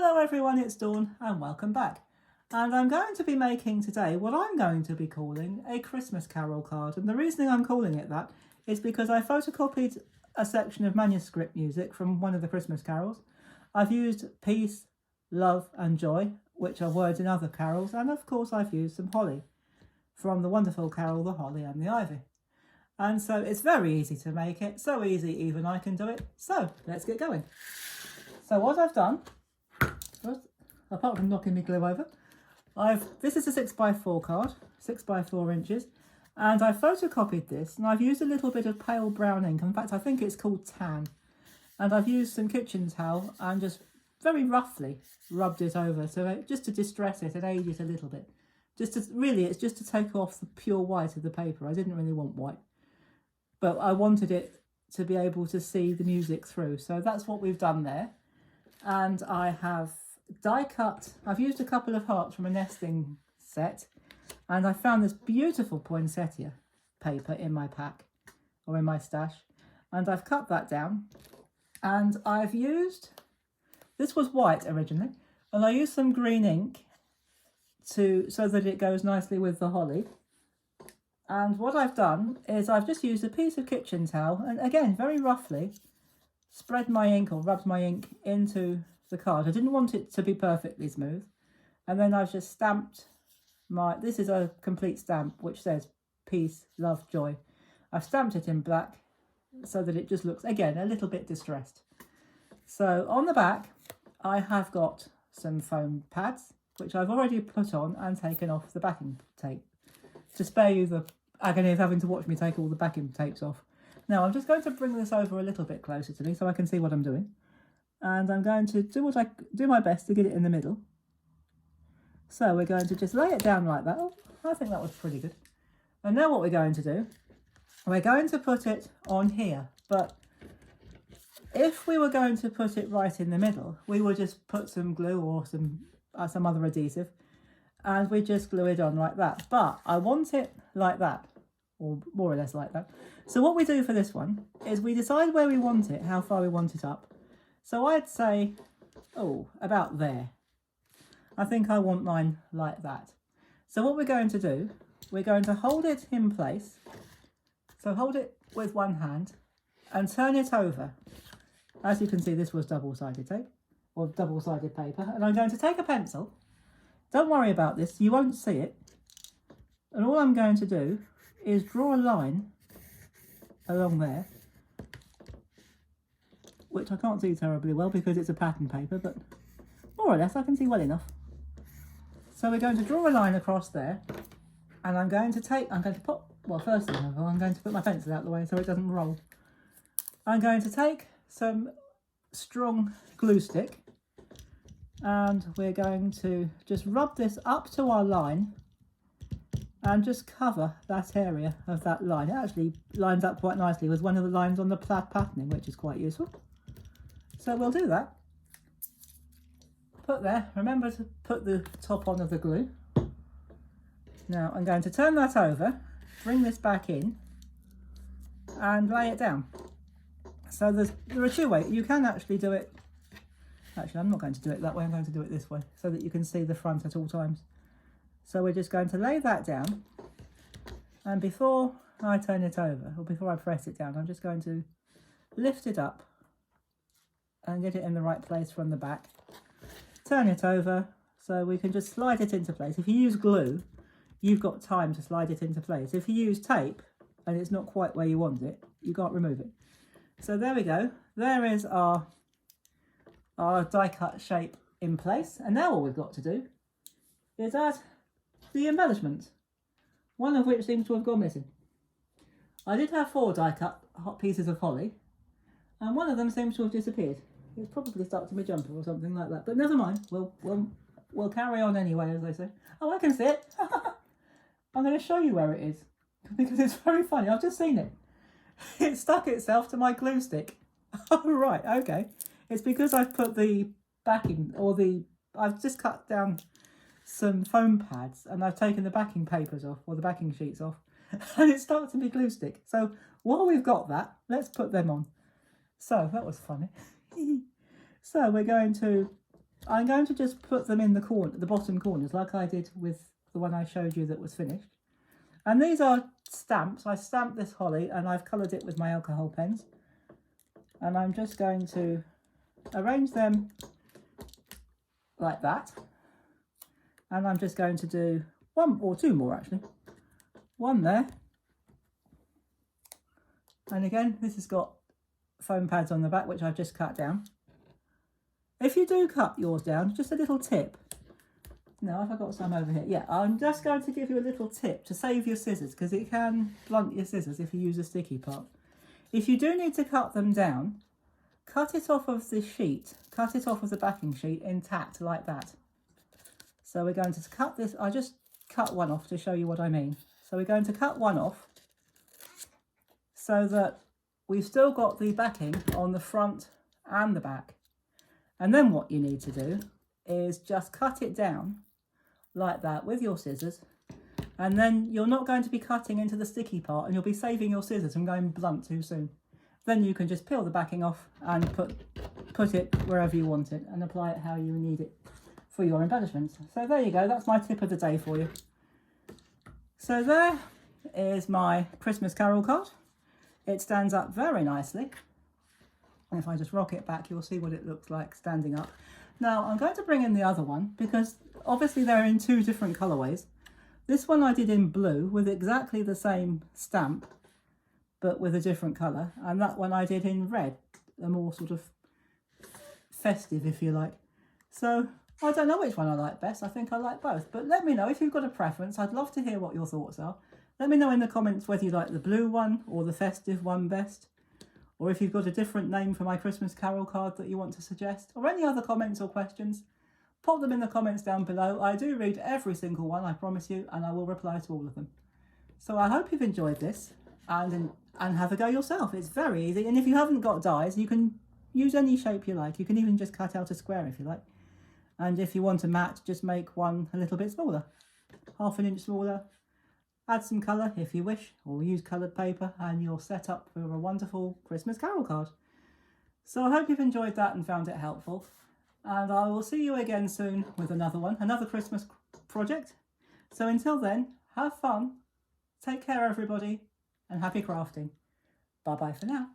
Hello everyone, it's Dawn and welcome back. And I'm going to be making today what I'm going to be calling a Christmas Carol card. And the reason I'm calling it that is because I photocopied a section of manuscript music from one of the Christmas carols. I've used peace, love and joy, which are words in other carols, and of course I've used some holly from the wonderful carol The Holly and the Ivy. And so it's very easy to make it, so easy even I can do it. So let's get going. So what I've done, apart from knocking my glue over, this is a 6x4 card, 6x4 inches, and I photocopied this and I've used a little bit of pale brown ink. In fact, I think it's called tan. And I've used some kitchen towel and just very roughly rubbed it over, so just to distress it and age it a little bit. It's just to take off the pure white of the paper. I didn't really want white, but I wanted it to be able to see the music through. So that's what we've done there. And I have die cut, I've used a couple of hearts from a nesting set, and I found this beautiful poinsettia paper in my pack, or in my stash, and I've cut that down, and I've used, this was white originally, and I used some green ink so that it goes nicely with the holly. And what I've done is I've just used a piece of kitchen towel and again very roughly spread my ink or rubbed my ink into the card. I didn't want it to be perfectly smooth, and then I've just stamped this is a complete stamp which says peace, love, joy. I've stamped it in black so that it just looks again a little bit distressed. So on the back I have got some foam pads which I've already put on and taken off the backing tape to spare you the agony of having to watch me take all the backing tapes off. Now I'm just going to bring this over a little bit closer to me so I can see what I'm doing, and I'm going to do my best to get it in the middle. So we're going to just lay it down like that. Oh, I think that was pretty good. And now what we're going to do, we're going to put it on here, but if we were going to put it right in the middle, we would just put some glue or some other adhesive, and we just glue it on like that. But I want it like that, or more or less like that. So what we do for this one is we decide where we want it, how far we want it up. So I'd say, about there. I think I want mine like that. So what we're going to do, we're going to hold it in place. So hold it with one hand and turn it over. As you can see, this was double-sided tape or double-sided paper. And I'm going to take a pencil. Don't worry about this, you won't see it. And all I'm going to do is draw a line along there, which I can't see terribly well because it's a pattern paper, but more or less I can see well enough. So we're going to draw a line across there, and I'm going to put, well, first thing of all, I'm going to put my pencil out of the way so it doesn't roll. I'm going to take some strong glue stick, and we're going to just rub this up to our line and just cover that area of that line. It actually lines up quite nicely with one of the lines on the plaid patterning, which is quite useful. So we'll do that. Put there, remember to put the top on of the glue. Now I'm going to turn that over, bring this back in and lay it down. So there are two ways. You can actually do it. Actually, I'm not going to do it that way, I'm going to do it this way so that you can see the front at all times. So we're just going to lay that down, and before I turn it over, or before I press it down, I'm just going to lift it up and get it in the right place from the back. Turn it over so we can just slide it into place. If you use glue, you've got time to slide it into place. If you use tape and it's not quite where you want it, you can't remove it. So there we go. There is our die cut shape in place. And now all we've got to do is add the embellishments, one of which seems to have gone missing. I did have 4 die cut pieces of holly, and one of them seems to have disappeared. It's probably stuck to my jumper or something like that, but never mind. We'll carry on anyway, as they say. Oh, I can see it. I'm going to show you where it is because it's very funny. I've just seen it. It stuck itself to my glue stick. Oh, right, okay. It's because I've put the backing, I've just cut down some foam pads and I've taken the backing papers off, or the backing sheets off, and it stuck to my glue stick. So while we've got that, let's put them on. So that was funny. So we're going to I'm going to just put them in the corner, the bottom corners, like I did with the one I showed you that was finished. And these are stamps. I stamped this holly and I've coloured it with my alcohol pens. And I'm just going to arrange them like that. And I'm just going to do one or two more actually. One there. And again, this has got foam pads on the back, which I've just cut down. If you do cut yours down, just a little tip. No, have I got some over here? Yeah, I'm just going to give you a little tip to save your scissors, because it can blunt your scissors if you use a sticky part. If you do need to cut them down, cut it off of the sheet, cut it off of the backing sheet intact like that. So we're going to cut this, I just cut one off to show you what I mean. So we're going to cut one off so that we've still got the backing on the front and the back. And then what you need to do is just cut it down like that with your scissors, and then you're not going to be cutting into the sticky part and you'll be saving your scissors from going blunt too soon. Then you can just peel the backing off and put it wherever you want it and apply it how you need it for your embellishments. So there you go, that's my tip of the day for you. So there is my Christmas carol card. It stands up very nicely. And if I just rock it back, you'll see what it looks like standing up. Now I'm going to bring in the other one because obviously they're in two different colourways. This one I did in blue with exactly the same stamp, but with a different colour. And that one I did in red, a more sort of festive, if you like. So I don't know which one I like best. I think I like both. But let me know if you've got a preference. I'd love to hear what your thoughts are. Let me know in the comments whether you like the blue one or the festive one best. Or if you've got a different name for my Christmas carol card that you want to suggest, or any other comments or questions, pop them in the comments down below. I do read every single one, I promise you, and I will reply to all of them. So I hope you've enjoyed this, and have a go yourself. It's very easy, and if you haven't got dies, you can use any shape you like. You can even just cut out a square if you like. And if you want a mat, just make one a little bit smaller, 1/2 inch smaller. Add some colour if you wish, or use coloured paper, and you're set up for a wonderful Christmas carol card. So I hope you've enjoyed that and found it helpful. And I will see you again soon with another one, another Christmas project. So until then, have fun, take care everybody, and happy crafting. Bye bye for now.